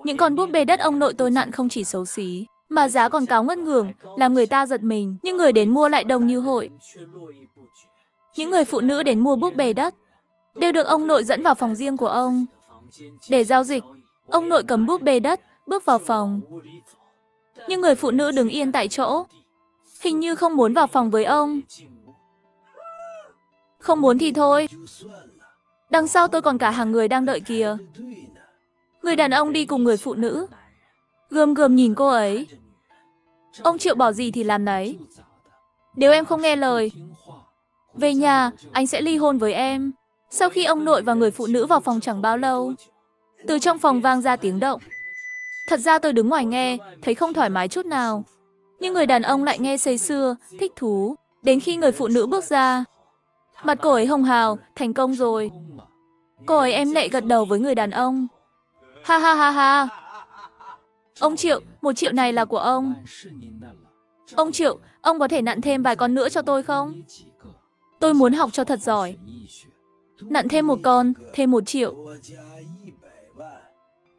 Những con búp bê đất ông nội tôi nặn không chỉ xấu xí, mà giá còn cao ngất ngưởng, làm người ta giật mình. Nhưng người đến mua lại đông như hội. Những người phụ nữ đến mua búp bê đất đều được ông nội dẫn vào phòng riêng của ông. Để giao dịch, ông nội cầm búp bê đất, bước vào phòng. Nhưng người phụ nữ đứng yên tại chỗ, hình như không muốn vào phòng với ông. Không muốn thì thôi. Đằng sau tôi còn cả hàng người đang đợi kìa. Người đàn ông đi cùng người phụ nữ, gườm gườm nhìn cô ấy. Ông Triệu bảo gì thì làm đấy. Nếu em không nghe lời, về nhà, anh sẽ ly hôn với em. Sau khi ông nội và người phụ nữ vào phòng chẳng bao lâu, từ trong phòng vang ra tiếng động. Thật ra tôi đứng ngoài nghe, thấy không thoải mái chút nào. Nhưng người đàn ông lại nghe say sưa, thích thú. Đến khi người phụ nữ bước ra, mặt cô ấy hồng hào, thành công rồi. Cô ấy em lệ gật đầu với người đàn ông. Ha ha ha ha. Ông Triệu, 1 triệu này là của ông. Ông Triệu, ông có thể nặn thêm vài con nữa cho tôi không? Tôi muốn học cho thật giỏi. Nặn thêm 1 con, thêm 1 triệu.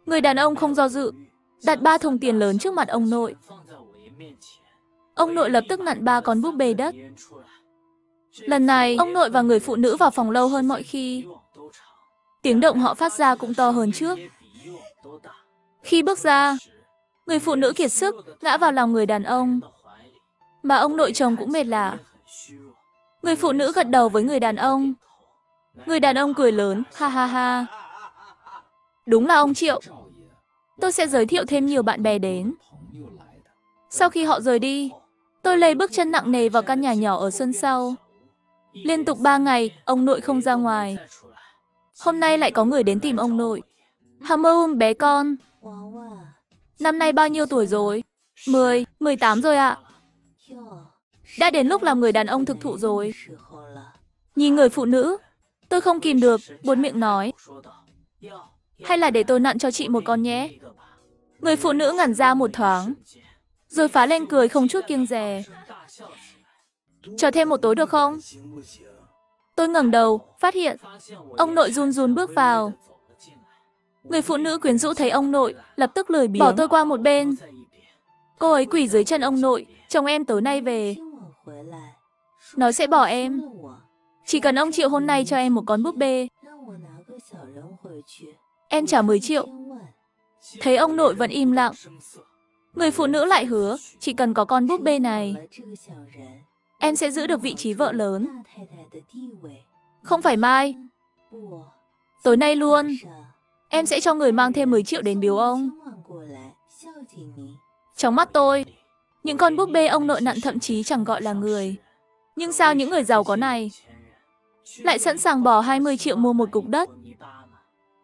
Người đàn ông không do dự, đặt 3 thùng tiền lớn trước mặt ông nội. Ông nội lập tức nặn 3 con búp bê đất. Lần này, ông nội và người phụ nữ vào phòng lâu hơn mọi khi. Tiếng động họ phát ra cũng to hơn trước. Khi bước ra, người phụ nữ kiệt sức, ngã vào lòng người đàn ông. Mà ông nội chồng cũng mệt lả. Người phụ nữ gật đầu với người đàn ông. Người đàn ông cười lớn, ha ha ha. Đúng là ông Triệu. Tôi sẽ giới thiệu thêm nhiều bạn bè đến. Sau khi họ rời đi, tôi lê bước chân nặng nề vào căn nhà nhỏ ở sân sau. Liên tục 3 ngày, ông nội không ra ngoài. Hôm nay lại có người đến tìm ông nội. Hammer bé con. Năm nay bao nhiêu tuổi rồi? 10, 18 rồi ạ. Đã đến lúc làm người đàn ông thực thụ rồi. Nhìn người phụ nữ, tôi không kìm được, buột miệng nói. Hay là để tôi nặn cho chị 1 con nhé. Người phụ nữ ngẩn ra một thoáng, rồi phá lên cười không chút kiêng dè. Chờ thêm 1 tối được không? Tôi ngẩng đầu, phát hiện ông nội run run bước vào. Người phụ nữ quyến rũ thấy ông nội, lập tức lười biếng bỏ tôi qua một bên. Cô ấy quỳ dưới chân ông nội, chồng em tối nay về. Nói sẽ bỏ em. Chỉ cần ông Triệu hôm nay cho em 1 con búp bê, em trả 10 triệu. Thấy ông nội vẫn im lặng, người phụ nữ lại hứa, chỉ cần có con búp bê này, em sẽ giữ được vị trí vợ lớn. Không phải mai, tối nay luôn, em sẽ cho người mang thêm 10 triệu đến biếu ông. Trong mắt tôi, những con búp bê ông nội nặn thậm chí chẳng gọi là người. Nhưng sao những người giàu có này lại sẵn sàng bỏ 20 triệu mua 1 cục đất?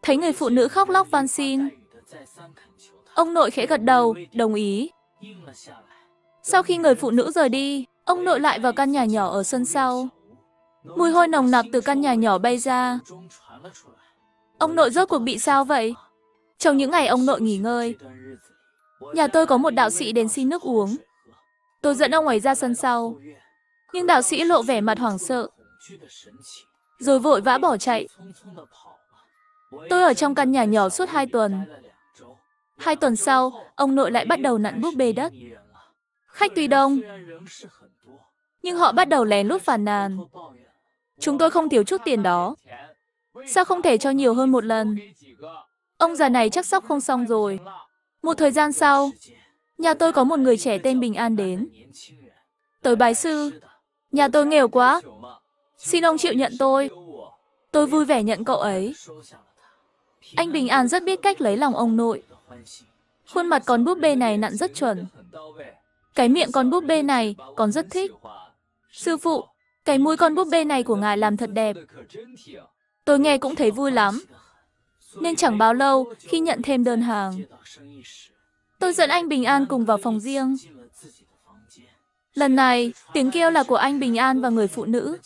Thấy người phụ nữ khóc lóc van xin, ông nội khẽ gật đầu, đồng ý. Sau khi người phụ nữ rời đi, ông nội lại vào căn nhà nhỏ ở sân sau. Mùi hôi nồng nặc từ căn nhà nhỏ bay ra. Ông nội rốt cuộc bị sao vậy? Trong những ngày ông nội nghỉ ngơi, nhà tôi có một đạo sĩ đến xin nước uống. Tôi dẫn ông ấy ra sân sau, nhưng đạo sĩ lộ vẻ mặt hoảng sợ, rồi vội vã bỏ chạy. Tôi ở trong căn nhà nhỏ suốt 2 tuần. 2 tuần sau, ông nội lại bắt đầu nặn búp bê đất. Khách tuy đông, nhưng họ bắt đầu lén lút phàn nàn. Chúng tôi không thiếu chút tiền đó. Sao không thể cho nhiều hơn 1 lần? Ông già này chắc sắp không xong rồi. Một thời gian sau, nhà tôi có một người trẻ tên Bình An đến. Tới bái sư. Nhà tôi nghèo quá, xin ông Triệu nhận tôi. Tôi vui vẻ nhận cậu ấy. Anh Bình An rất biết cách lấy lòng ông nội. Khuôn mặt con búp bê này nặn rất chuẩn. Cái miệng con búp bê này còn rất thích. Sư phụ, cái mũi con búp bê này của ngài làm thật đẹp. Tôi nghe cũng thấy vui lắm. Nên chẳng bao lâu khi nhận thêm đơn hàng, tôi dẫn anh Bình An cùng vào phòng riêng. Lần này, tiếng kêu là của anh Bình An và người phụ nữ.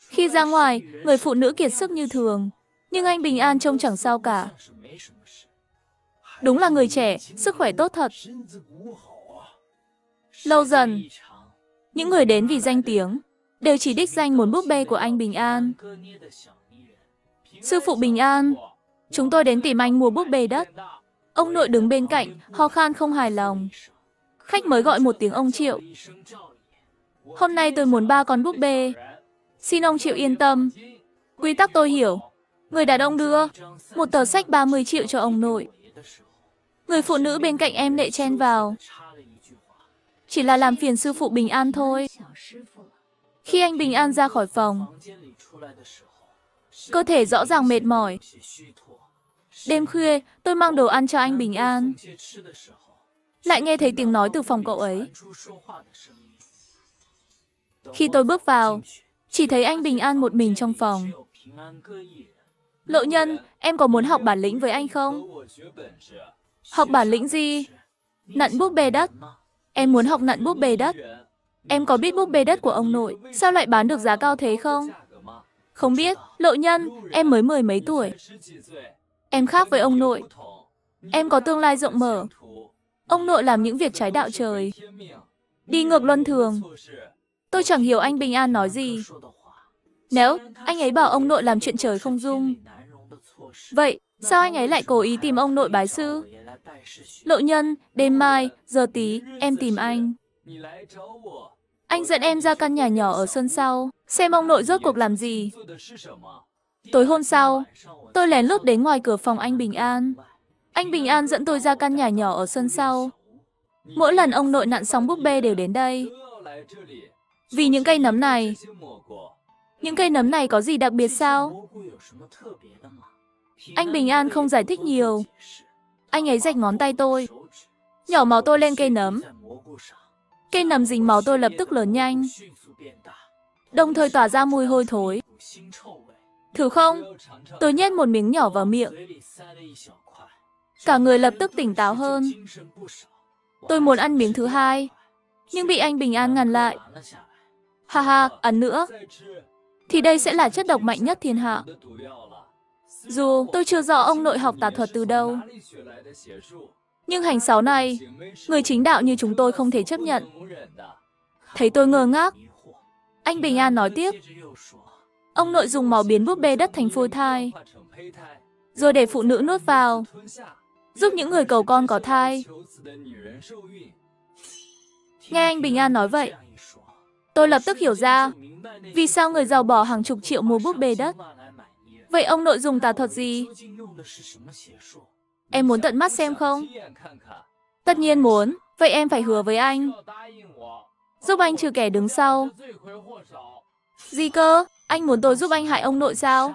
Khi ra ngoài, người phụ nữ kiệt sức như thường, nhưng anh Bình An trông chẳng sao cả. Đúng là người trẻ, sức khỏe tốt thật. Lâu dần, những người đến vì danh tiếng đều chỉ đích danh muốn búp bê của anh Bình An. Sư phụ Bình An, chúng tôi đến tìm anh mua búp bê đất. Ông nội đứng bên cạnh, ho khan không hài lòng. Khách mới gọi một tiếng ông Triệu. Hôm nay tôi muốn 3 con búp bê. Xin ông Triệu yên tâm. Quy tắc tôi hiểu. Người đàn ông đưa một tờ sách 30 triệu cho ông nội. Người phụ nữ bên cạnh em lệ chen vào. Chỉ là làm phiền sư phụ Bình An thôi. Khi anh Bình An ra khỏi phòng, cơ thể rõ ràng mệt mỏi. Đêm khuya, tôi mang đồ ăn cho anh Bình An. Lại nghe thấy tiếng nói từ phòng cậu ấy. Khi tôi bước vào, chỉ thấy anh Bình An một mình trong phòng. Lộ Nhân, em có muốn học bản lĩnh với anh không? Học bản lĩnh gì? Nặn búp bê đất. Em muốn học nặn búp bê đất. Em có biết búp bê đất của ông nội, sao lại bán được giá cao thế không? Không biết, Lộ Nhân, em mới 10 mấy tuổi. Em khác với ông nội. Em có tương lai rộng mở. Ông nội làm những việc trái đạo trời. Đi ngược luân thường. Tôi chẳng hiểu anh Bình An nói gì. Nếu anh ấy bảo ông nội làm chuyện trời không dung, vậy sao anh ấy lại cố ý tìm ông nội bái sư? Lộ Nhân, đêm mai, giờ tí, em tìm anh. Anh dẫn em ra căn nhà nhỏ ở sân sau, xem ông nội rốt cuộc làm gì. Tối hôm sau, tôi lén lút đến ngoài cửa phòng anh Bình An. Anh Bình An dẫn tôi ra căn nhà nhỏ ở sân sau. Mỗi lần ông nội nặn xong búp bê đều đến đây. Vì những cây nấm này. Những cây nấm này có gì đặc biệt sao? Anh Bình An không giải thích nhiều. Anh ấy rạch ngón tay tôi, nhỏ máu tôi lên cây nấm. Cây nấm dính máu tôi lập tức lớn nhanh, đồng thời tỏa ra mùi hôi thối. Thử không? Tôi nhét một miếng nhỏ vào miệng. Cả người lập tức tỉnh táo hơn. Tôi muốn ăn miếng thứ hai, nhưng bị anh Bình An ngăn lại. Ha ha, ăn nữa. Thì đây sẽ là chất độc mạnh nhất thiên hạ. Dù tôi chưa rõ ông nội học tà thuật từ đâu, nhưng hành sáu này, người chính đạo như chúng tôi không thể chấp nhận. Thấy tôi ngơ ngác, anh Bình An nói tiếp. Ông nội dùng máu biến búp bê đất thành phôi thai, rồi để phụ nữ nuốt vào, giúp những người cầu con có thai. Nghe anh Bình An nói vậy, tôi lập tức hiểu ra vì sao người giàu bỏ hàng chục triệu mua búp bê đất. Vậy ông nội dùng tà thuật gì? Em muốn tận mắt xem không? Tất nhiên muốn, vậy em phải hứa với anh. Giúp anh trừ kẻ đứng sau. Gì cơ? Anh muốn tôi giúp anh hại ông nội sao?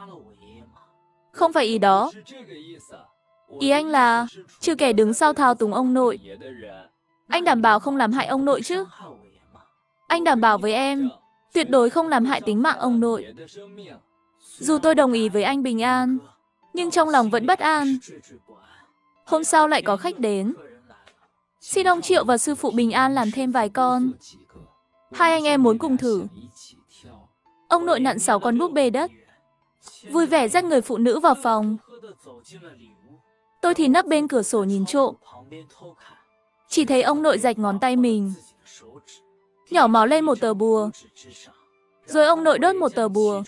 Không phải ý đó. Ý anh là trừ kẻ đứng sau thao túng ông nội. Anh đảm bảo không làm hại ông nội chứ? Anh đảm bảo với em, tuyệt đối không làm hại tính mạng ông nội. Dù tôi đồng ý với anh Bình An, nhưng trong lòng vẫn bất an. Hôm sau lại có khách đến. Xin ông Triệu và sư phụ Bình An làm thêm vài con. Hai anh em muốn cùng thử. Ông nội nặn 6 con búp bê đất, vui vẻ dắt người phụ nữ vào phòng. Tôi thì nấp bên cửa sổ nhìn trộm. Chỉ thấy ông nội rạch ngón tay mình, nhỏ máu lên một tờ bùa. Rồi ông nội đốt một tờ bùa,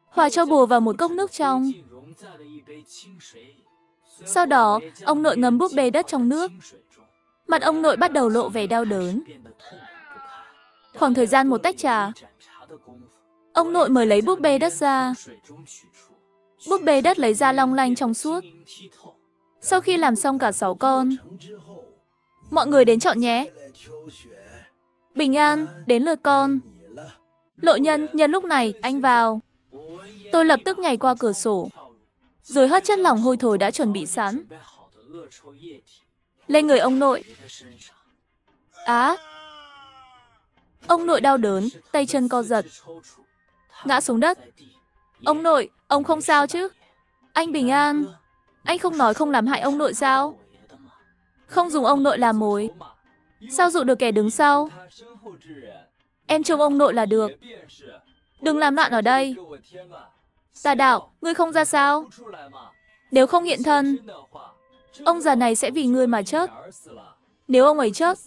hòa cho bùa vào một cốc nước trong. Sau đó, ông nội ngâm búp bê đất trong nước. Mặt ông nội bắt đầu lộ vẻ đau đớn. Khoảng thời gian một tách trà, ông nội mới lấy búp bê đất ra. Búp bê đất lấy ra long lanh trong suốt. Sau khi làm xong cả 6 con, mọi người đến chọn nhé. Bình An, đến lượt con. Lộ Nhân, nhân lúc này, anh vào. Tôi lập tức nhảy qua cửa sổ, rồi hất chất lỏng hôi thối đã chuẩn bị sẵn lên người ông nội. Á! Ông nội đau đớn, tay chân co giật, ngã xuống đất. Ông nội, ông không sao chứ? Anh Bình An, anh không nói không làm hại ông nội sao? Không dùng ông nội làm mồi, sao dụ được kẻ đứng sau? Em trông ông nội là được. Đừng làm loạn ở đây. Tà đạo, ngươi không ra sao? Nếu không hiện thân, ông già này sẽ vì ngươi mà chết. Nếu ông ấy chết,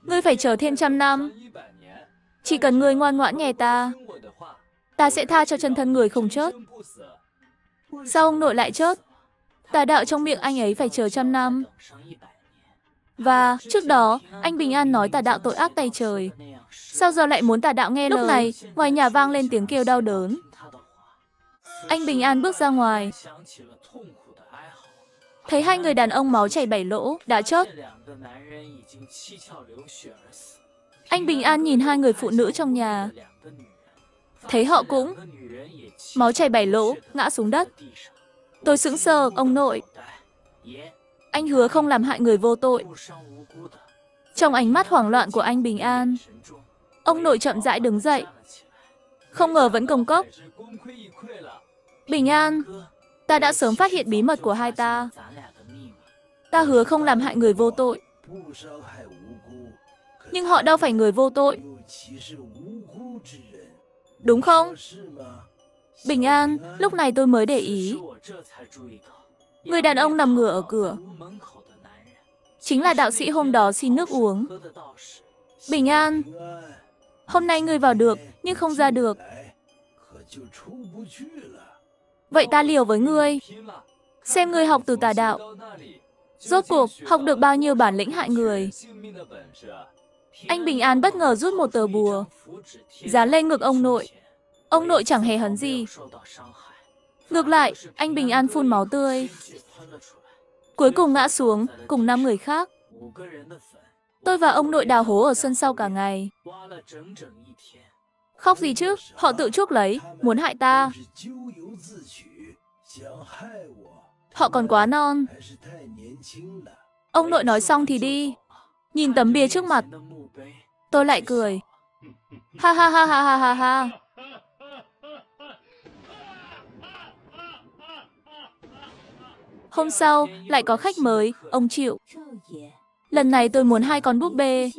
ngươi phải chờ thêm 100 năm. Chỉ cần ngươi ngoan ngoãn nghe ta, ta sẽ tha cho chân thân người không chết. Sao ông nội lại chết? Tà đạo trong miệng anh ấy phải chờ 100 năm. Và trước đó, anh Bình An nói tà đạo tội ác tày trời. Sao giờ lại muốn tà đạo nghe lời? Lúc này, ngoài nhà vang lên tiếng kêu đau đớn. Anh Bình An bước ra ngoài. Thấy hai người đàn ông máu chảy bảy lỗ, đã chót. Anh Bình An nhìn hai người phụ nữ trong nhà. Thấy họ cũng máu chảy bảy lỗ, ngã xuống đất. Tôi sững sờ, ông nội. Anh hứa không làm hại người vô tội. Trong ánh mắt hoảng loạn của anh Bình An, ông nội chậm rãi đứng dậy. Không ngờ vẫn công cốc. Bình An, ta đã sớm phát hiện bí mật của hai ta. Ta hứa không làm hại người vô tội. Nhưng họ đâu phải người vô tội. Đúng không? Bình An, lúc này tôi mới để ý. Người đàn ông nằm ngửa ở cửa chính là đạo sĩ hôm đó xin nước uống. Bình An, hôm nay ngươi vào được, nhưng không ra được. Vậy ta liều với ngươi. Xem ngươi học từ tà đạo. Rốt cuộc, học được bao nhiêu bản lĩnh hại người. Anh Bình An bất ngờ rút một tờ bùa, dán lên ngực ông nội. Ông nội chẳng hề hấn gì. Ngược lại, anh Bình An phun máu tươi. Cuối cùng ngã xuống, cùng 5 người khác. Tôi và ông nội đào hố ở sân sau cả ngày. Khóc gì chứ, họ tự chuốc lấy, muốn hại ta. Họ còn quá non. Ông nội nói xong thì đi. Nhìn tấm bia trước mặt, tôi lại cười. Ha ha ha ha ha ha ha. Hôm sau, lại có khách mới, ông Triệu. Lần này tôi muốn 2 con búp bê.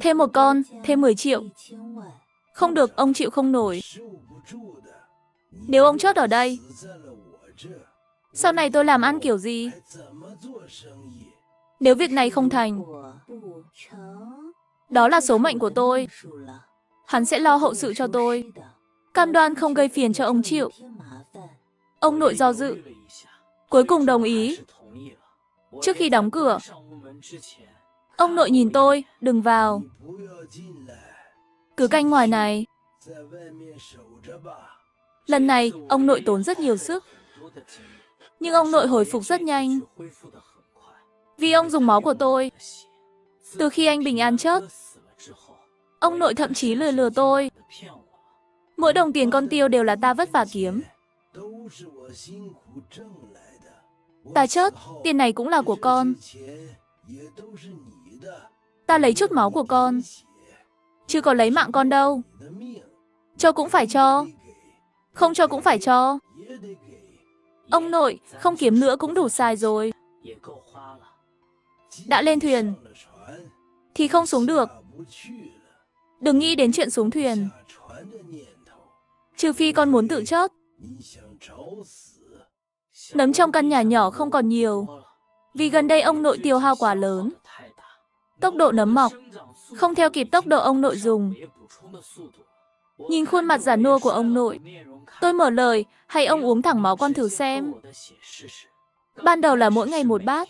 Thêm 1 con, thêm 10 triệu. Không được, ông chịu không nổi. Nếu ông chốt ở đây, sau này tôi làm ăn kiểu gì? Nếu việc này không thành, đó là số mệnh của tôi. Hắn sẽ lo hậu sự cho tôi. Cam đoan không gây phiền cho ông Triệu. Ông nội do dự, cuối cùng đồng ý. Trước khi đóng cửa, ông nội nhìn tôi, đừng vào. Cứ canh ngoài này. Lần này, ông nội tốn rất nhiều sức. Nhưng ông nội hồi phục rất nhanh. Vì ông dùng máu của tôi. Từ khi anh Bình An chết, ông nội thậm chí lừa tôi. Mỗi đồng tiền con tiêu đều là ta vất vả kiếm. Ta chết, tiền này cũng là của con. Ta lấy chút máu của con, chứ có lấy mạng con đâu. Cho cũng phải cho, không cho cũng phải cho. Ông nội, không kiếm nữa cũng đủ xài rồi. Đã lên thuyền, thì không xuống được. Đừng nghĩ đến chuyện xuống thuyền. Trừ phi con muốn tự chốt. Nấm trong căn nhà nhỏ không còn nhiều, vì gần đây ông nội tiêu hao quá lớn. Tốc độ nấm mọc không theo kịp tốc độ ông nội dùng. Nhìn khuôn mặt già nua của ông nội, tôi mở lời, hay ông uống thẳng máu con thử xem. Ban đầu là mỗi ngày 1 bát.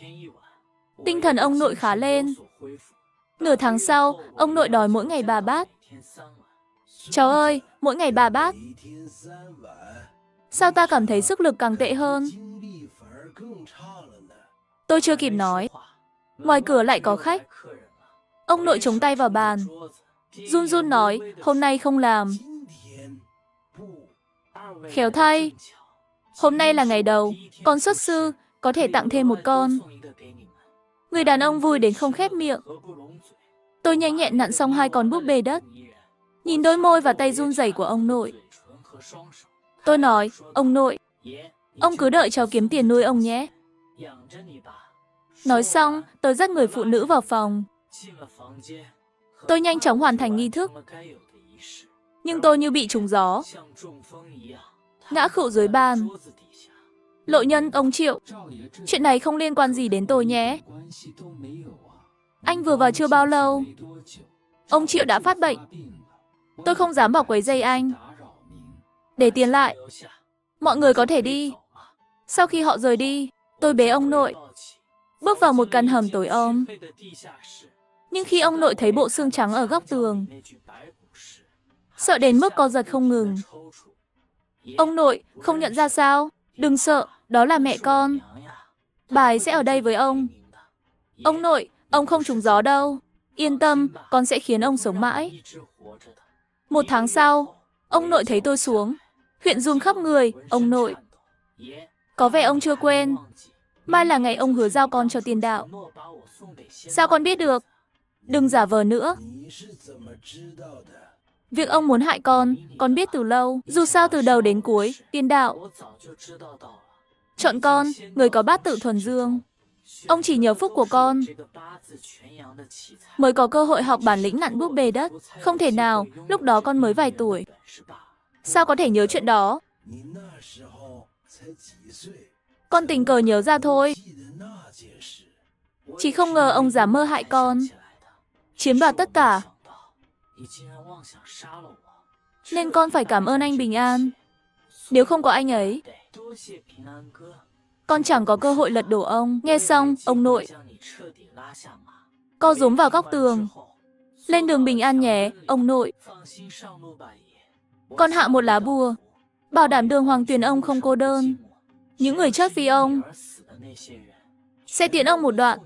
Tinh thần ông nội khá lên. Nửa tháng sau, ông nội đòi mỗi ngày 3 bát. Cháu ơi, mỗi ngày 3 bát. Sao ta cảm thấy sức lực càng tệ hơn? Tôi chưa kịp nói, ngoài cửa lại có khách. Ông nội chống tay vào bàn, run run nói, hôm nay không làm. Khéo thay, hôm nay là ngày đầu, con xuất sư, có thể tặng thêm 1 con. Người đàn ông vui đến không khép miệng. Tôi nhanh nhẹn nặn xong 2 con búp bê đất. Nhìn đôi môi và tay run rẩy của ông nội, tôi nói, ông nội, ông cứ đợi cháu kiếm tiền nuôi ông nhé. Nói xong, tôi dắt người phụ nữ vào phòng. Tôi nhanh chóng hoàn thành nghi thức. Nhưng tôi như bị trúng gió, ngã khựu dưới bàn. Lộ nhân, ông Triệu, chuyện này không liên quan gì đến tôi nhé. Anh vừa vào chưa bao lâu, ông Triệu đã phát bệnh. Tôi không dám vào quấy rầy anh. Để tiền lại, mọi người có thể đi. Sau khi họ rời đi, tôi bế ông nội, bước vào một căn hầm tối om. Nhưng khi ông nội thấy bộ xương trắng ở góc tường, sợ đến mức co giật không ngừng. Ông nội, không nhận ra sao? Đừng sợ, đó là mẹ con. Bà ấy sẽ ở đây với ông. Ông nội, ông không trúng gió đâu. Yên tâm, con sẽ khiến ông sống mãi. 1 tháng sau, ông nội thấy tôi xuống. Huyện run khắp người, ông nội. Có vẻ ông chưa quên. Mai là ngày ông hứa giao con cho tiền đạo. Sao con biết được? Đừng giả vờ nữa. Việc ông muốn hại con biết từ lâu. Dù sao từ đầu đến cuối, tiền đạo chọn con, người có bát tự thuần dương. Ông chỉ nhờ phúc của con mới có cơ hội học bản lĩnh nặn búp bê đất. Không thể nào, lúc đó con mới vài tuổi. Sao có thể nhớ chuyện đó? Con tình cờ nhớ ra thôi. Chỉ không ngờ ông dám mơ hại con, chiếm đoạt tất cả. Nên con phải cảm ơn anh Bình An. Nếu không có anh ấy, con chẳng có cơ hội lật đổ ông. Nghe xong, ông nội co rúm vào góc tường. Lên đường bình an nhé, ông nội. Con hạ một lá bùa, bảo đảm đường hoàng tuyền ông không cô đơn. Những người chót vì ông sẽ tiễn ông một đoạn.